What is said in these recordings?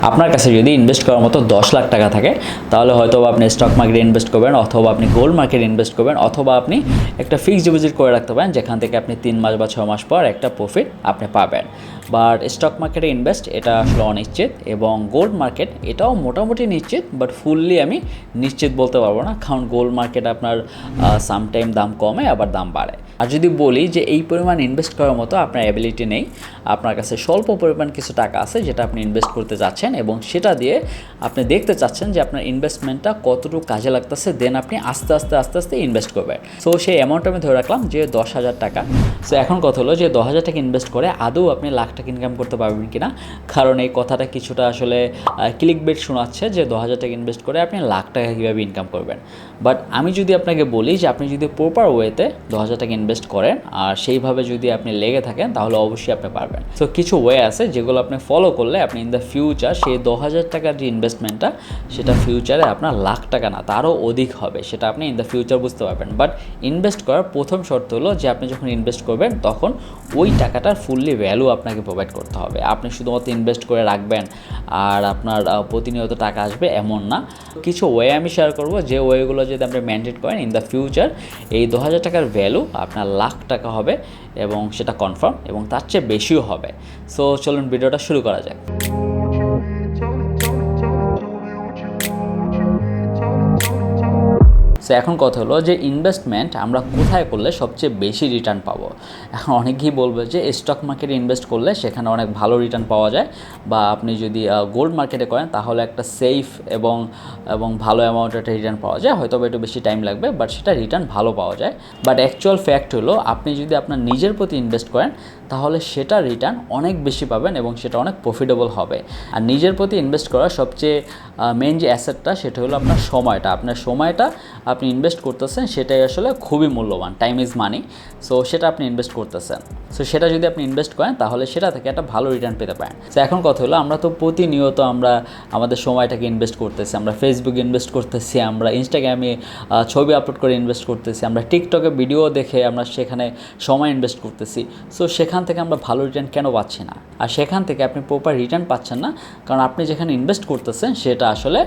আপনার কাছে যদি ইনভেস্ট করার মতো 10 লাখ টাকা থাকে তাহলে হয়তো আপনি স্টক মার্কেটে ইনভেস্ট করবেন, অথবা আপনি গোল্ড মার্কেটে ইনভেস্ট করবেন, অথবা আপনি একটা ফিক্সড ডিপোজিট করে রাখতে পারেন যেখান থেকে আপনি 3 মাস বা 6 মাস পর একটা প্রফিট আপনি পাবেন। বাট স্টক মার্কেটে ইনভেস্ট এটা আসলে অনিশ্চিত, এবং গোল্ড মার্কেট এটাও মোটামুটি নিশ্চিত, বাট ফুললি আমি নিশ্চিত বলতে পারবো না, কারণ গোল্ড মার্কেট আপনার সামটাইম দাম কমে আবার দাম বাড়ে। আর যদি বলি যে এই পরিমাণ ইনভেস্ট করার মতো আপনার অ্যাবিলিটি নেই, আপনার কাছে স্বল্প পরিমাণ কিছু টাকা আছে যেটা আপনি ইনভেস্ট করতে যাচ্ছেন এবং সেটা দিয়ে আপনি দেখতে চাচ্ছেন যে আপনার ইনভেস্টমেন্টটা কতটুকু কাজে লাগতেছে, দেন আপনি আস্তে আস্তে ইনভেস্ট করবেন। সো সেই অ্যামাউন্ট আমি ধরে রাখলাম যে 10,000 টাকা। সো এখন কথা হলো যে 10,000 টাকা ইনভেস্ট করে আদৌ আপনি লাখ টাকা ইনকাম করতে পারবেন কিনা, কারণ এই কথাটা কিছুটা আসলে ক্লিক বেট শোনাচ্ছে যে 10,000 টাকা ইনভেস্ট করে আপনি লাখ টাকা কীভাবে ইনকাম করবেন। বাট আমি যদি আপনাকে বলি যে আপনি যদি প্রপার ওয়েতে 10,000 টাকা ইনভেস্ট করেন আর সেইভাবে যদি আপনি লেগে থাকেন তাহলে অবশ্যই আপনি পারবেন। সো কিছু ওয়ে আছে যেগুলো আপনি ফলো করলে আপনি ইন দ্য ফিউচার সেই 10,000 টাকার যে ইনভেস্টমেন্টটা সেটা ফিউচারে আপনার লাখ টাকা না তারও অধিক হবে, সেটা আপনি ইন দ্য ফিউচার বুঝতে পারবেন। বাট ইনভেস্ট করার প্রথম শর্ত হলো যে আপনি যখন ইনভেস্ট করবেন তখন ওই টাকাটার ফুললি ভ্যালু আপনাকে প্রোভাইড করতে হবে। আপনি শুধুমাত্র ইনভেস্ট করে রাখবেন আর আপনার প্রতিনিয়ত টাকা আসবে এমন না। কিছু ওয়ে আমি শেয়ার করবো, যে ওয়েগুলো যদি আপনি মেনটেন করেন ইন দ্য ফিউচার এই 10,000 টাকার ভ্যালু আপনার লাখ টাকা হবে, এবং সেটা কনফার্ম, এবং তার চেয়ে বেশিও হবে। সো চলুন ভিডিওটা শুরু করা যাক। সো এখন কথা হলো যে ইনভেস্টমেন্ট আমরা কোথায় করলে সবচেয়ে বেশি রিটার্ন পাবো। এখন অনেকেই বলবে যে স্টক মার্কেটে ইনভেস্ট করলে সেখানে অনেক ভালো রিটার্ন পাওয়া যায়, বা আপনি যদি গোল্ড মার্কেটে করেন তাহলে একটা সেফ এবং ভালো অ্যামাউন্ট একটা রিটার্ন পাওয়া যায়, হয়তো একটু বেশি টাইম লাগবে, বাট সেটা রিটার্ন ভালো পাওয়া যায়। বাট অ্যাকচুয়াল ফ্যাক্ট হলো আপনি যদি আপনার নিজের প্রতি ইনভেস্ট করেন তাহলে সেটা রিটার্ন অনেক বেশি পাবেন এবং সেটা অনেক প্রফিটেবল হবে। আর নিজের প্রতি ইনভেস্ট করার সবচেয়ে মেন যে অ্যাসেটটা সেটা হলো আপনার সময়টা। আপনার সময়টা আপনি ইনভেস্ট করতেছেন সেটাই আসলে খুবই মূল্যবান, টাইম ইজ মানি। সো সেটা আপনি ইনভেস্ট করতেছেন, সো সেটা যদি আপনি ইনভেস্ট করেন তাহলে সেটা থেকে একটা ভালো রিটার্ন পেতে পারেন। সো এখন কথা হলো আমরা তো প্রতিনিয়ত আমরা আমাদের সময়টাকে ইনভেস্ট করতেছি, আমরা ফেসবুকে ইনভেস্ট করতেছি, আমরা ইনস্টাগ্রামে ছবি আপলোড করে ইনভেস্ট করতেছি, আমরা টিকটকে ভিডিও দেখে আমরা সেখানে সময় ইনভেস্ট করতেছি। সো সেখান থেকে আমরা ভালো রিটার্ন কেন পাচ্ছি না? আর সেখান থেকে আপনি প্রপার রিটার্ন পাচ্ছেন না কারণ আপনি যেখানে ইনভেস্ট করতেছেন সেটা আসলে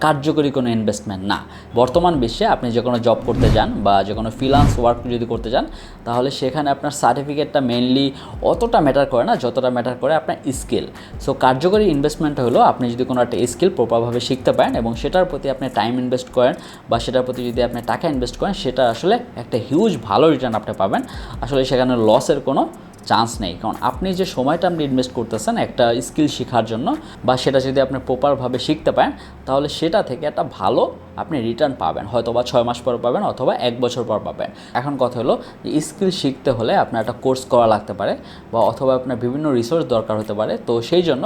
কার্যকরী কোনো ইনভেস্টমেন্ট না। বর্তমান বিশ্বে আপনি যে কোনো জব করতে যান বা যে কোনো ফ্রিল্যান্স ওয়ার্ক যদি করতে যান তাহলে সেখানে আপনার সার্টিফিকেটটা মেনলি অতটা ম্যাটার করে না যতটা ম্যাটার করে আপনার স্কিল। সো কার্যকরী ইনভেস্টমেন্টটা হলো আপনি যদি কোনো একটা স্কিল প্রপারভাবে শিখতে পারেন এবং সেটার প্রতি আপনি টাইম ইনভেস্ট করেন বা সেটার প্রতি যদি আপনি টাকা ইনভেস্ট করেন, সেটা আসলে একটা হিউজ ভালো রিটার্ন আপনি পাবেন। আসলে সেখানে লসের কোনো চান্স নেই, কারণ আপনি যে সময়টা আপনি ইনভেস্ট করতেছেন একটা স্কিল শেখার জন্য, বা সেটা যদি আপনি প্রপারভাবে শিখতে পারেন তাহলে সেটা থেকে একটা ভালো আপনি রিটার্ন পাবেন, হয়তো বা 6 মাস পর পাবেন অথবা 1 বছর পর পাবেন। এখন কথা হলো যে স্কিল শিখতে হলে আপনার একটা কোর্স করা লাগতে পারে বা অথবা আপনার বিভিন্ন রিসোর্স দরকার হতে পারে। তো সেই জন্য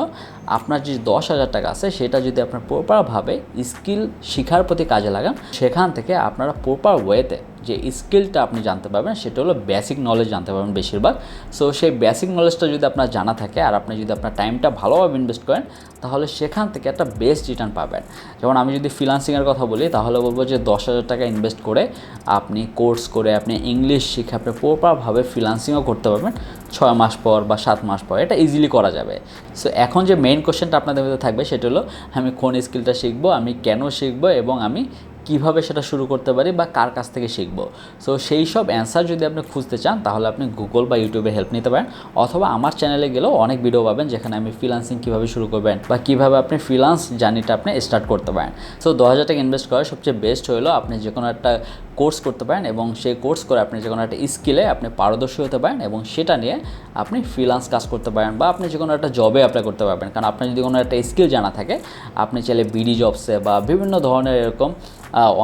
আপনার যে 10,000 টাকা আছে সেটা যদি আপনার প্রপারভাবে স্কিল শেখার প্রতি কাজে লাগান, সেখান থেকে আপনারা প্রপার ওয়েতে যে স্কিলটা আপনি জানতে পারবেন সেটা হলো বেসিক নলেজ জানতে পারবেন বেশিরভাগ। সো সেই বেসিক নলেজটা যদি আপনার জানা থাকে আর আপনি যদি আপনার টাইমটা ভালোভাবে ইনভেস্ট করেন তাহলে সেখান থেকে একটা বেস্ট রিটার্ন পাবেন। যেমন আমি যদি ফ্রিল্যান্সিংয়ের কথা বলি তাহলে বলবো যে 10,000 টাকা ইনভেস্ট করে আপনি কোর্স করে আপনি ইংলিশ শিখে আপনি প্রপারভাবে ফ্রিল্যান্সিংও করতে পারবেন 6 মাস পর বা 7 মাস পর, এটা ইজিলি করা যাবে। সো এখন যে মেইন কোশ্চেনটা আপনাদের মধ্যে থাকবে সেটা হলো আমি কোন স্কিলটা শিখবো, আমি কেন শিখবো এবং আমি কীভাবে সেটা শুরু করতে পারি বা কার কাছ থেকে শিখব। সো সেই সব অ্যান্সার যদি আপনি খুঁজতে চান তাহলে আপনি গুগল বা ইউটিউবে হেল্প নিতে পারেন, অথবা আমার চ্যানেলে গেলেও অনেক ভিডিও পাবেন যেখানে আমি ফ্রিল্যান্সিং কীভাবে শুরু করবেন বা কীভাবে আপনি ফ্রিল্যান্স জার্নিটা আপনি স্টার্ট করতে পারেন। সো 10,000 টাকা ইনভেস্ট করার সবচেয়ে বেস্ট হলো আপনি যে কোনো একটা কোর্স করতে পারেন এবং সেই কোর্স করে আপনি যে কোনো একটা স্কিলে আপনি পারদর্শী হতে পারেন এবং সেটা নিয়ে আপনি ফ্রিল্যান্স কাজ করতে পারেন বা আপনি যে কোনো একটা জবে অ্যাপ্লাই করতে পারবেন। কারণ আপনার যদি কোনো একটা স্কিল জানা থাকে আপনি চাইলে বিডি জবসে বা বিভিন্ন ধরনের এরকম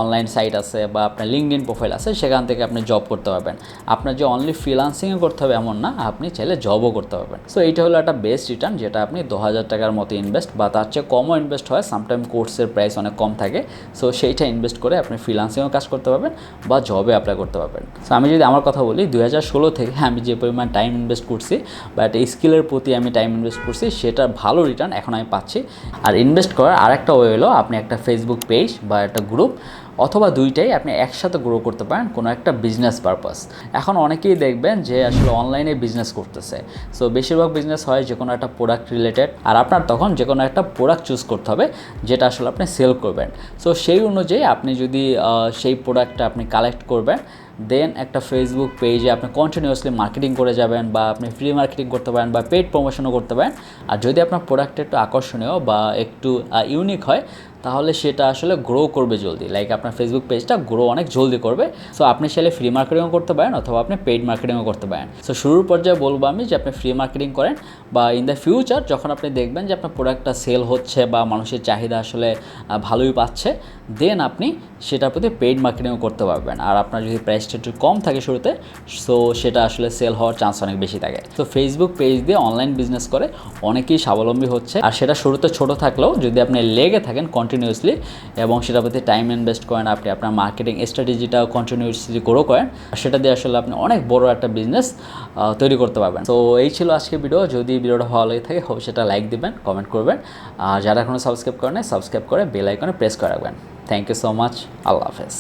অনলাইন সাইট আছে বা আপনার লিঙ্কডইন প্রোফাইল আছে সেখান থেকে আপনি জব করতে পারবেন। আপনার যে অনলি ফ্রিল্যান্সিংও করতে হবে এমন না, আপনি চাইলে জবও করতে পারবেন। সো এইটা হলো একটা বেস্ট রিটার্ন যেটা আপনি 10,000 টাকার মতো ইনভেস্ট বা তার চেয়ে কমও ইনভেস্ট হয়, সামটাইম কোর্সের প্রাইস অনেক কম থাকে। সো সেইটা ইনভেস্ট করে আপনি ফ্রিল্যান্সিংও কাজ করতে পারবেন বা জবে অ্যাপ্লাই করতে পারবেন। সো আমি যদি আমার কথা বলি 2016 থেকে আমি যে পরিমাণ টাইম ইনভেস্ট করছি বা একটা স্কিলের প্রতি আমি টাইম ইনভেস্ট করছি সেটার ভালো রিটার্ন এখন আমি পাচ্ছি। আর ইনভেস্ট করার আরেকটা ওয়ে হলো আপনি একটা ফেসবুক পেজ বা একটা গ্রুপ অথবা দুইটাই আপনি একসাথে গ্রো করতে পারেন কোনো একটা বিজনেস পারপাস। এখন অনেকেই দেখবেন যে আসলে অনলাইনে বিজনেস করতেছে, সো বেশিরভাগ বিজনেস হয় যে কোনো একটা প্রোডাক্ট রিলেটেড, আর আপনার তখন যে কোনো একটা প্রোডাক্ট চুজ করতে হবে যেটা আসলে আপনি সেল করবেন। সো সেই অনুযায়ী আপনি যদি সেই প্রোডাক্টটা আপনি কালেক্ট করবেন, দেন একটা ফেসবুক পেজে আপনি কন্টিনিউয়াসলি মার্কেটিং করে যাবেন, বা আপনি ফ্রি মার্কেটিং করতে পারেন বা পেইড প্রমোশনও করতে পারেন। আর যদি আপনার প্রোডাক্টটা একটু আকর্ষণীয় বা একটু ইউনিক হয়, তাহলে সেটা আসলে গ্রো করবে জলদি, লাইক আপনার ফেসবুক পেজটা গ্রো অনেক জলদি করবে। সো আপনি চাইলে ফ্রি মার্কেটিংও করতে পারেন অথবা আপনি পেইড মার্কেটিংও করতে পারেন। সো শুরুর পর্যায়ে বলবো আমি যে আপনি ফ্রি মার্কেটিং করেন, বা ইন দ্য ফিউচার যখন আপনি দেখবেন যে আপনার প্রোডাক্টটা সেল হচ্ছে বা মানুষের চাহিদা আসলে ভালোই পাচ্ছে, দেন আপনি সেটার প্রতি পেইড মার্কেটিংও করতে পারবেন। আর আপনার যদি প্রাইসটা একটু কম থাকে শুরুতে, সো সেটা আসলে সেল হওয়ার চান্স অনেক বেশি থাকে। তো ফেসবুক পেজ দিয়ে অনলাইন বিজনেস করে অনেকেই স্বাবলম্বী হচ্ছে। আর সেটা শুরুতে ছোট থাকলেও যদি আপনি লেগে থাকেন কন্টিনিউয়াসলি এবং সেটার প্রতি টাইম ইনভেস্ট করেন, আপনি আপনার মার্কেটিং স্ট্র্যাটেজিটা কন্টিনিউয়াসলি গ্রো করেন, সেটা দিয়ে আসলে আপনি অনেক বড় একটা বিজনেস তৈরি করতে পারবেন। তো এই ছিল আজকে ভিডিও। যদি ভিডিওটা ভালো লাগে থাকে সেটা লাইক দিবেন, কমেন্ট করবেন, আর যারা এখনও সাবস্ক্রাইব করেন সাবস্ক্রাইব করে বেল আইকনে প্রেস করে রাখবেন। Thank you so much. আল্লাহ হাফেজ।